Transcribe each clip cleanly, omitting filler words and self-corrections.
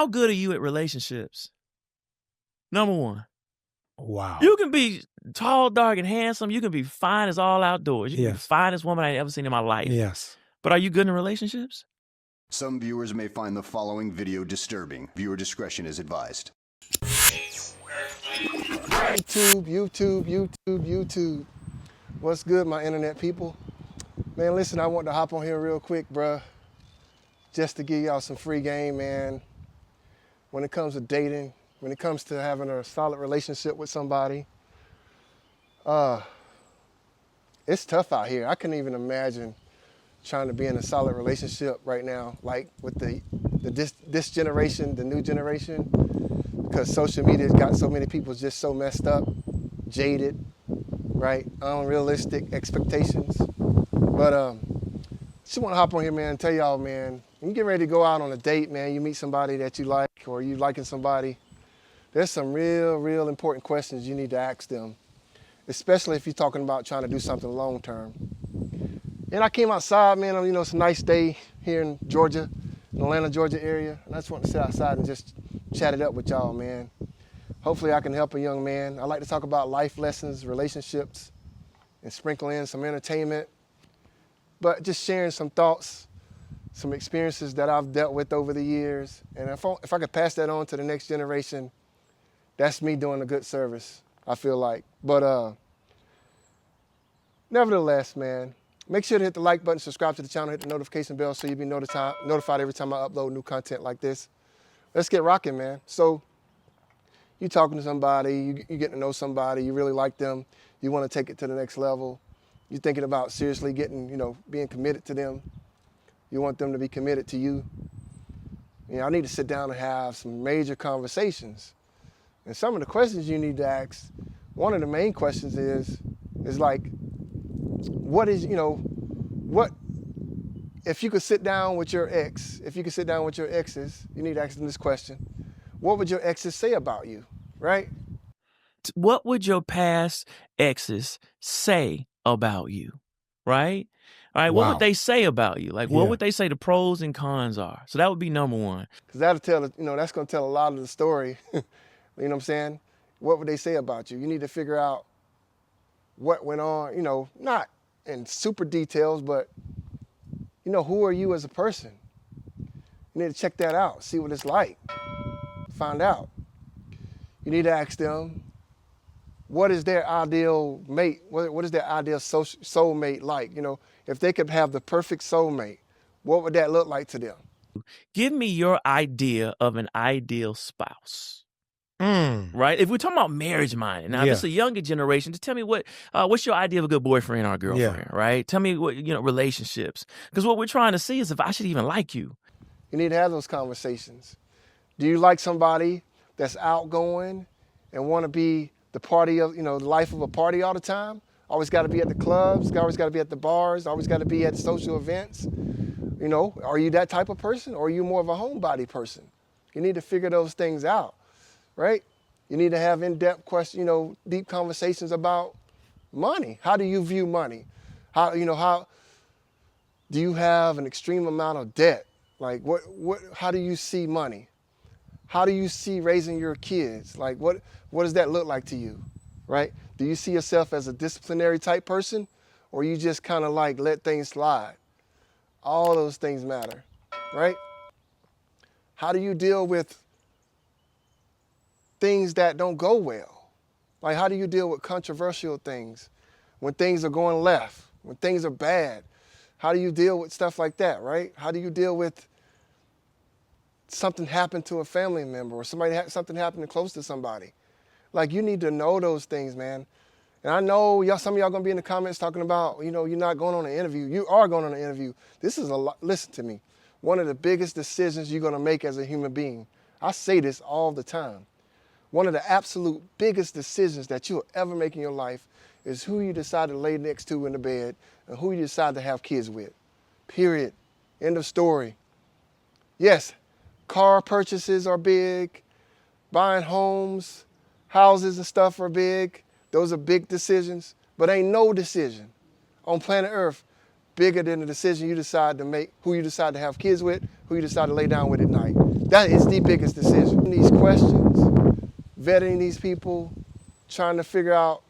How good are you at relationships? Number one. Wow. You can be tall, dark, and handsome. You can be fine as all outdoors. You can be the Yes. finest woman I've ever seen in my life. Yes. But are you good in relationships? Some viewers may find the following video disturbing. Viewer discretion is advised. YouTube. What's good, my internet people? Man, listen, I want to hop on here real quick, bruh, just to give y'all some free game, man. When it comes to dating, when it comes to having a solid relationship with somebody, it's tough out here. I couldn't even imagine trying to be in a solid relationship right now, like with this generation, the new generation, because social media's got so many people just so messed up, jaded, right? Unrealistic expectations. But just want to hop on here, man, and tell y'all, man, when you get ready to go out on a date, man, you meet somebody that you like or you liking somebody, there's some real important questions you need to ask them, especially if you're talking about trying to do something long term. And I came outside, man, it's a nice day here in Georgia, in Atlanta, Georgia area, and I just want to sit outside and just chat it up with y'all, man. Hopefully I can help a young man. I like to talk about life lessons, relationships, and sprinkle in some entertainment, but just sharing some thoughts, some experiences that I've dealt with over the years. And if I could pass that on to the next generation, that's me doing a good service, I feel like. But nevertheless, man, make sure to hit the like button, subscribe to the channel, hit the notification bell so you'll be notified every time I upload new content like this. Let's get rocking, man. So you talking to somebody, you getting to know somebody, you really like them, you want to take it to the next level. You're thinking about seriously being committed to them. You want them to be committed to you. I need to sit down and have some major conversations. And some of the questions you need to ask, one of the main questions is like, if you could sit down with your exes, you need to ask them this question. What would your exes say about you, right? What would your past exes say about you, right? All right, Wow. what would they say about you? Like, Yeah. what would they say the pros and cons are? So that would be number one. Because that's going to tell a lot of the story. You know what I'm saying? What would they say about you? You need to figure out what went on, not in super details, but, who are you as a person? You need to check that out, see what it's like, find out. You need to ask them, what is their ideal mate? What is their ideal soulmate like? If they could have the perfect soulmate, what would that look like to them? Give me your idea of an ideal spouse. Right? If we're talking about marriage minded, now if it's a younger generation, just tell me what's your idea of a good boyfriend or a girlfriend, right? Tell me what, relationships. Because what we're trying to see is if I should even like you. You need to have those conversations. Do you like somebody that's outgoing and want to be the party of, the life of a party all the time? Always got to be at the clubs, always got to be at the bars, always got to be at social events. Are you that type of person or are you more of a homebody person? You need to figure those things out. Right? You need to have in-depth questions, deep conversations about money. How do you view money? How do you have an extreme amount of debt? Like how do you see money? How do you see raising your kids? Like what does that look like to you? Right? Do you see yourself as a disciplinary type person or you just kind of like let things slide? All those things matter, right? How do you deal with things that don't go well? Like how do you deal with controversial things? When things are going left, when things are bad, how do you deal with stuff like that, right? How do you deal with something happened to a family member or something happening close to somebody? Like you need to know those things, man. And I know some of y'all gonna be in the comments talking about, you're not going on an interview. You are going on an interview. This is listen to me. One of the biggest decisions you're gonna make as a human being. I say this all the time. One of the absolute biggest decisions that you'll ever make in your life is who you decide to lay next to in the bed and who you decide to have kids with. Period. End of story. Yes, car purchases are big. Buying homes, houses and stuff are big. Those are big decisions, but ain't no decision on planet Earth bigger than the decision you decide to make, who you decide to have kids with, who you decide to lay down with at night. That is the biggest decision. These questions, vetting these people, trying to figure out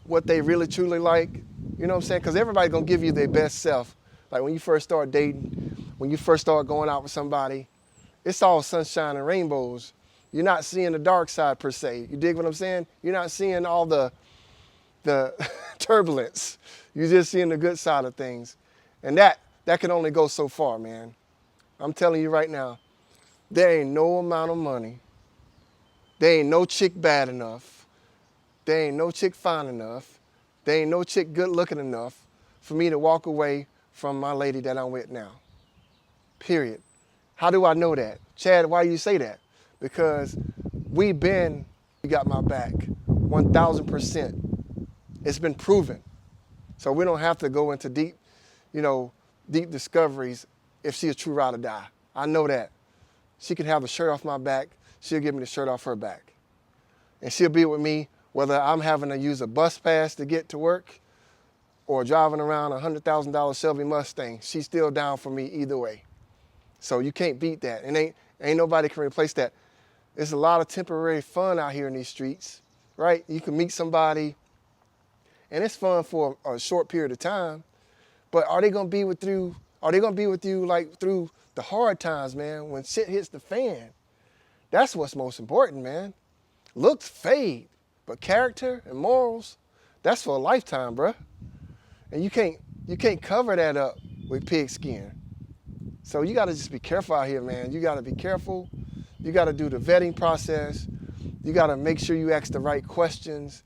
what they really truly like. You know what I'm saying? Because everybody's going to give you their best self. Like when you first start dating, when you first start going out with somebody, it's all sunshine and rainbows. You're not seeing the dark side per se. You dig what I'm saying? You're not seeing all the turbulence. You're just seeing the good side of things. And that can only go so far, man. I'm telling you right now, there ain't no amount of money. There ain't no chick bad enough. There ain't no chick fine enough. There ain't no chick good looking enough for me to walk away from my lady that I'm with now. Period. How do I know that? Chad, why do you say that? Because you got my back, 1,000%. It's been proven. So we don't have to go into deep discoveries if she's a true ride or die. I know that. She can have the shirt off my back. She'll give me the shirt off her back. And she'll be with me whether I'm having to use a bus pass to get to work or driving around a $100,000 Shelby Mustang. She's still down for me either way. So you can't beat that. And ain't nobody can replace that. There's a lot of temporary fun out here in these streets, right? You can meet somebody, and it's fun for a short period of time. But are they gonna be with you? Are they gonna be with you like through the hard times, man? When shit hits the fan, that's what's most important, man. Looks fade, but character and morals, that's for a lifetime, bruh. And you can't cover that up with pig skin. So you gotta just be careful out here, man. You gotta be careful. You gotta do the vetting process. You gotta make sure you ask the right questions.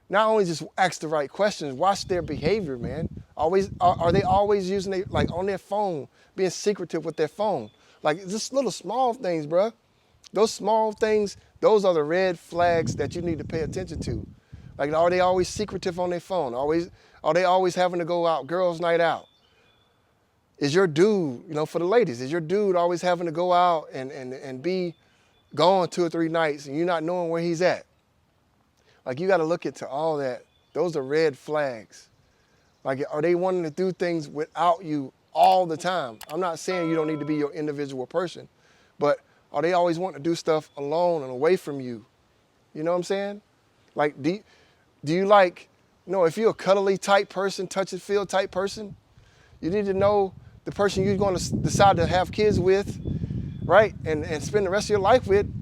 Not only just ask the right questions, watch their behavior, man. Are they always using on their phone, being secretive with their phone? Like just little small things, bruh. Those small things, those are the red flags that you need to pay attention to. Like, are they always secretive on their phone? Are they always having to go out, girls' night out? Is your dude, for the ladies, is your dude always having to go out and be gone 2 or 3 nights and you're not knowing where he's at? Like, you got to look into all that. Those are red flags. Like, are they wanting to do things without you all the time? I'm not saying you don't need to be your individual person, but are they always wanting to do stuff alone and away from you? You know what I'm saying? Like, do you like, if you're a cuddly type person, touch and feel type person, you need to know the person you're going to decide to have kids with, right? And spend the rest of your life with.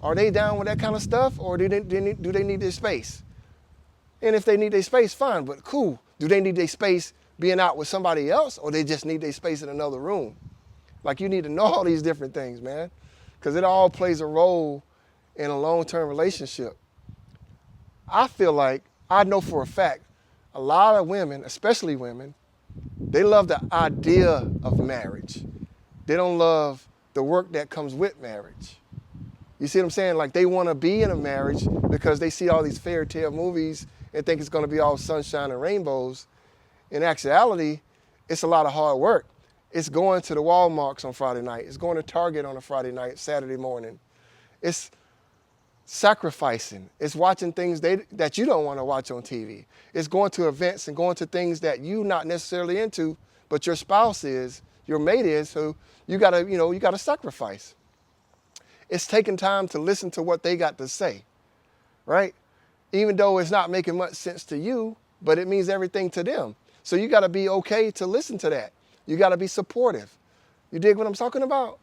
Are they down with that kind of stuff, or do they need their space? And if they need their space, fine, but cool. Do they need their space being out with somebody else, or they just need their space in another room? Like, you need to know all these different things, man, because it all plays a role in a long-term relationship. I feel like, I know for a fact, a lot of women, especially women, they love the idea of marriage. They don't love the work that comes with marriage. You see what I'm saying? Like, they want to be in a marriage because they see all these fairy tale movies and think it's going to be all sunshine and rainbows. In actuality, it's a lot of hard work. It's going to the Walmarts on Friday night. It's going to Target on a Friday night, Saturday morning. It's sacrificing. It's watching things that you don't want to watch on TV. It's going to events and going to things that you're not necessarily into, but your spouse is, your mate is, so you gotta sacrifice. It's taking time to listen to what they got to say, right? Even though it's not making much sense to you, but it means everything to them. So you gotta be okay to listen to that. You gotta be supportive. You dig what I'm talking about?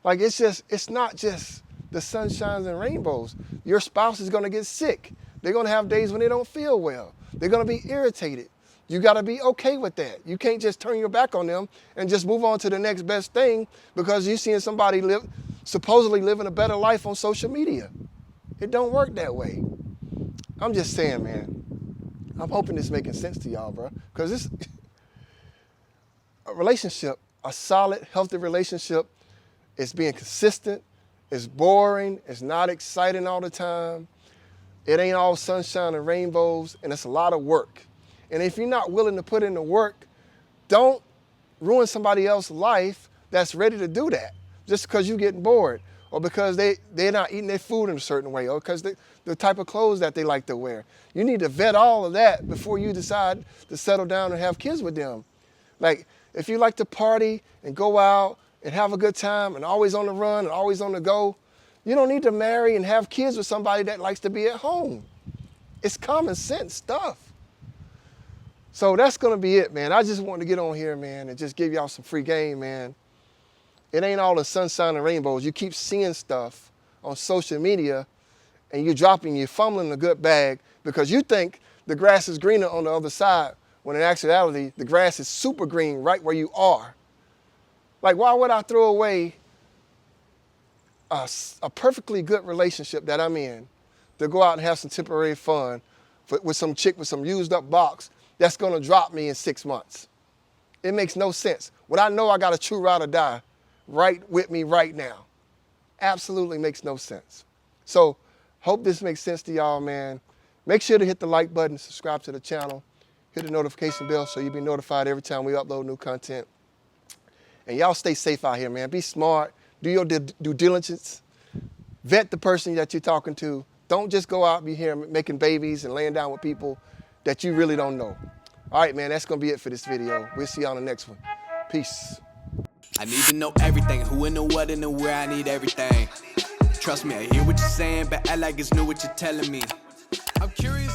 Like, it's not just the sunshines and rainbows. Your spouse is gonna get sick. They're gonna have days when they don't feel well. They're gonna be irritated. You gotta be okay with that. You can't just turn your back on them and just move on to the next best thing because you're seeing somebody supposedly living a better life on social media. It don't work that way. I'm just saying, man. I'm hoping this is making sense to y'all, bro. Because this a relationship, a solid, healthy relationship, is being consistent. It's boring. It's not exciting all the time. It ain't all sunshine and rainbows, and it's a lot of work. And if you're not willing to put in the work, don't ruin somebody else's life that's ready to do that just because you're getting bored or because they're not eating their food in a certain way or because the type of clothes that they like to wear. You need to vet all of that before you decide to settle down and have kids with them. Like, if you like to party and go out and have a good time and always on the run and always on the go. You don't need to marry and have kids with somebody that likes to be at home. It's common sense stuff. So that's gonna be it, man. I just wanted to get on here, man, and just give y'all some free game, man. It ain't all the sunshine and rainbows. You keep seeing stuff on social media and you're fumbling a good bag because you think the grass is greener on the other side when in actuality, the grass is super green right where you are. Like, why would I throw away a perfectly good relationship that I'm in to go out and have some temporary fun with some chick with some used up box that's gonna drop me in 6 months? It makes no sense. When I know I got a true ride or die right with me right now, absolutely makes no sense. So, hope this makes sense to y'all, man. Make sure to hit the like button, subscribe to the channel, hit the notification bell so you'll be notified every time we upload new content. And y'all stay safe out here, man. Be smart, do your due diligence, vet the person that you're talking to. Don't just go out and be here making babies and laying down with people that you really don't know. All right, man, that's gonna be it for this video. We'll see you on the next one. Peace. I need to know everything, who and the what and the where, I need everything. Trust me, I hear what you're saying, but act like it's new what you're telling me. I'm curious.